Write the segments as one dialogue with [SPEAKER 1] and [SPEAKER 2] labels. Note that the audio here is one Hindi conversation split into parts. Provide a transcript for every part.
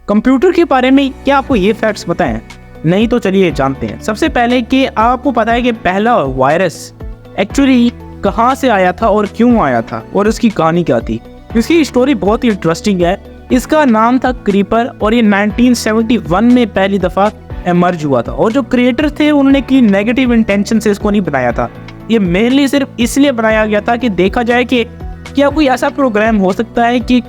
[SPEAKER 1] कंप्यूटर के बारे में क्या आपको ये फैक्ट्स पता है? नहीं तो चलिए जानते हैं। सबसे पहले कि आपको पता है कि पहला वायरस एक्चुअली कहाँ से आया था और क्यों आया था और उसकी कहानी क्या थी। इसकी स्टोरी बहुत ही इंटरेस्टिंग है। इसका नाम था क्रीपर और ये 1971 में पहली दफ़ा एमर्ज हुआ था और जो क्रिएटर थे उन्होंने की नेगेटिव इंटेंशन से इसको नहीं बनाया था। ये मेनली सिर्फ इसलिए बनाया गया था कि देखा जाए कि क्या कोई ऐसा प्रोग्राम हो सकता है कि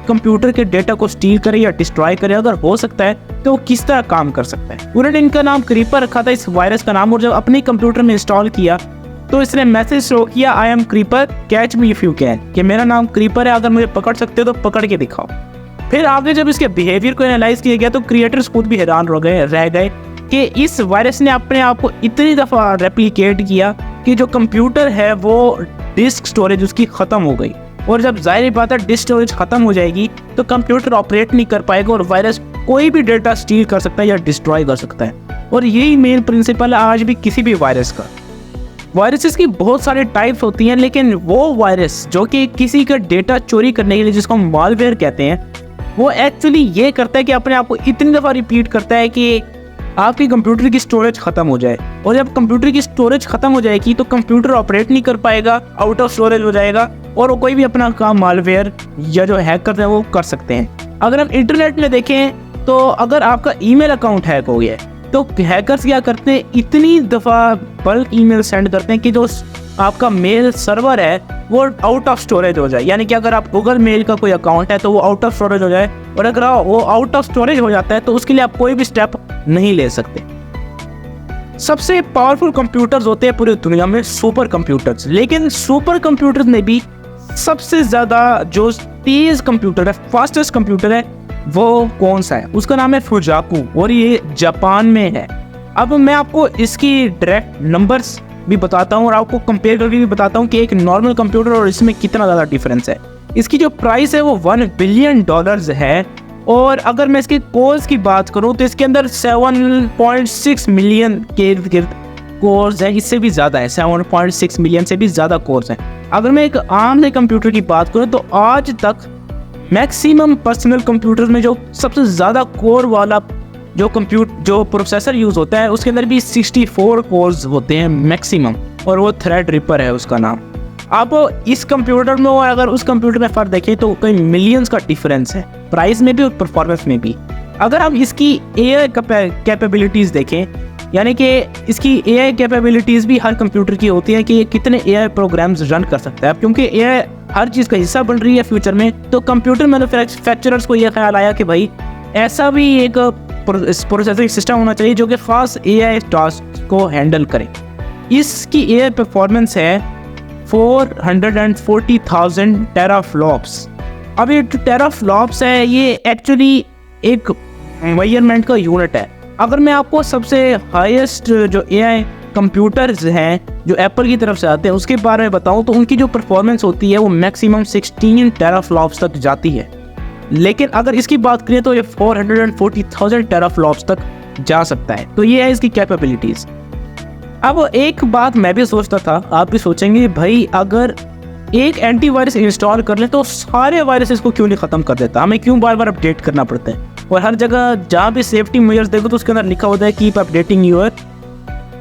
[SPEAKER 1] कंप्यूटर के डेटा को स्टील करे या डिस्ट्रॉय करे। अगर हो सकता है तो वो किस तरह काम कर सकता है। उन्होंने इनका नाम क्रीपर रखा था, इस वायरस का नाम, और जब अपने कंप्यूटर में इंस्टॉल किया तो इसने मैसेज शो किया, I am creeper catch me if you can, कि मेरा नाम क्रीपर है, अगर मुझे पकड़ सकते हो तो पकड़ के दिखाओ। फिर आगे जब इसके बिहेवियर को एनालाइज किया गया तो क्रिएटर्स खुद भी हैरान रह गए कि इस वायरस ने अपने आप को इतनी दफ़ा रेप्लिकेट किया कि जो कंप्यूटर है वो डिस्क स्टोरेज उसकी ख़त्म हो गई। और जब जाहिर बात है डिस्क स्टोरेज ख़त्म हो जाएगी तो कंप्यूटर ऑपरेट नहीं कर पाएगा और वायरस कोई भी डेटा स्टील कर सकता है या डिस्ट्रॉय कर सकता है। और यही मेन प्रिंसिपल है आज भी किसी भी वायरस का। वायरसेस की बहुत सारे टाइप्स होती हैं, लेकिन वो वायरस जो कि किसी का डेटा चोरी करने के लिए, जिसको हम मालवेयर कहते हैं, वो एक्चुअली ये करता है कि अपने आप को इतनी दफ़ा रिपीट करता है कि आपकी कंप्यूटर की स्टोरेज ख़त्म हो जाए। और जब कंप्यूटर की स्टोरेज ख़त्म हो जाएगी तो कंप्यूटर ऑपरेट नहीं कर पाएगा, आउट ऑफ स्टोरेज हो जाएगा और वो कोई भी अपना काम मालवेयर या जो हैक करते हैं वो कर सकते हैं। अगर हम इंटरनेट में देखें तो अगर आपका ईमेल अकाउंट हैक हो गया है तो हैकर्स क्या करते हैं, इतनी दफ़ा बल्क ईमेल सेंड करते हैं कि जो आपका मेल सर्वर है वो आउट ऑफ स्टोरेज हो जाए। यानी कि अगर आप गूगल मेल का कोई अकाउंट है तो वो आउट ऑफ स्टोरेज हो जाए, और अगर वो आउट ऑफ स्टोरेज हो जाता है तो उसके लिए आप कोई भी स्टेप नहीं ले सकते। सबसे पावरफुल कंप्यूटर्स होते हैं पूरी दुनिया में सुपर कंप्यूटर्स, लेकिन सुपर कंप्यूटर्स में भी सबसे ज़्यादा जो तेज़ कंप्यूटर है, फास्टेस्ट कंप्यूटर है, वो कौन सा है? उसका नाम है फुजाकू और ये जापान में है। अब मैं आपको इसकी डायरेक्ट नंबर्स भी बताता हूँ और आपको कंपेयर करके भी बताता हूँ कि एक नॉर्मल कंप्यूटर और इसमें कितना ज़्यादा डिफरेंस है। इसकी जो प्राइस है वो $1 बिलियन है और अगर मैं इसके कोर्स की बात करूँ तो इसके अंदर 7.6 मिलियन के कोर्स हैं, इससे भी ज़्यादा है, 7.6 मिलियन से भी ज़्यादा कोर्स हैं। अगर मैं एक आम से कंप्यूटर की बात करूँ तो आज तक मैक्सिमम पर्सनल कंप्यूटर में जो सबसे ज़्यादा कोर वाला जो प्रोसेसर यूज़ होता है उसके अंदर भी 64 कोर्स होते हैं मैक्सिमम, और वो थ्रेड रिपर है उसका नाम। अब इस कंप्यूटर में और अगर उस कंप्यूटर में फ़र्क देखें तो कई मिलियंस का डिफरेंस है, प्राइस में भी और परफॉर्मेंस में भी। अगर हम इसकी AI कैपेबिलिटीज़ देखें, यानी कि इसकी AI कैपेबिलिटीज़ भी हर कंप्यूटर की होती है कि ये कितने AI प्रोग्राम्स रन कर सकता है। अब क्योंकि AI हर चीज़ का हिस्सा बन रही है फ्यूचर में, तो कंप्यूटर मैन्युफैक्चरर्स को यह ख्याल आया कि भाई ऐसा भी एक प्रोसेसिंग सिस्टम होना चाहिए जो कि खास AI टास्क को हैंडल करे। इसकी AI परफॉर्मेंस है 440,000 टेराफ्लॉप्स। अब ये टेराफ्लॉप्स है, ये एक्चुअली एक मेजरमेंट का यूनिट है। अगर मैं आपको सबसे हाईएस्ट जो AI कंप्यूटर्स हैं जो एप्पल की तरफ से आते हैं उसके बारे में बताऊं तो उनकी जो परफॉर्मेंस होती है वो मैक्सिमम 16 टेराफ्लॉप्स तक जाती है, लेकिन अगर इसकी बात करें तो ये 440,000 टेराफ्लॉप्स तक जा सकता है। तो ये है इसकी कैपेबिलिटीज़। अब एक बात मैं भी सोचता था, आप भी सोचेंगे भाई अगर एक एंटीवायरस इंस्टॉल कर ले तो सारे वायरसेस को क्यों नहीं ख़त्म कर देता, हमें क्यों बार बार अपडेट करना पड़ता है। और हर जगह जहाँ भी सेफ्टी मेजर्स देखो तो उसके अंदर लिखा होता है keep updating your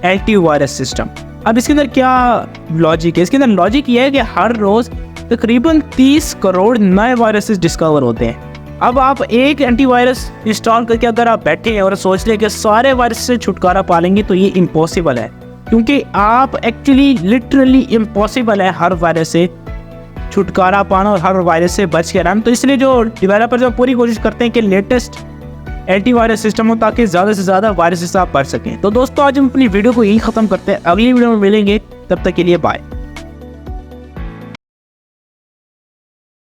[SPEAKER 1] antivirus system. अब इसके अंदर क्या लॉजिक है? इसके अंदर लॉजिक ये है कि हर रोज़ तकरीबन 30 करोड़ नए वायरसेस डिस्कवर होते हैं। अब आप एक एंटीवायरस इंस्टॉल करके अगर आप बैठे हैं और सोच लें कि सारे वायरस से छुटकारा पा लेंगे तो ये इम्पॉसिबल है, क्योंकि आप एक्चुअली लिटरली इम्पॉसिबल है हर वायरस से छुटकारा पाना और हर वायरस से बच के रहना। तो इसलिए जो डेवलपर जो पूरी कोशिश करते हैं कि लेटेस्ट एंटीवायरस सिस्टम हो ताकि ज़्यादा से ज़्यादा वायरसेस आप पढ़ सकें। तो दोस्तों आज हम अपनी वीडियो को यही ख़त्म करते हैं, अगली वीडियो में मिलेंगे, तब तक के लिए बाय।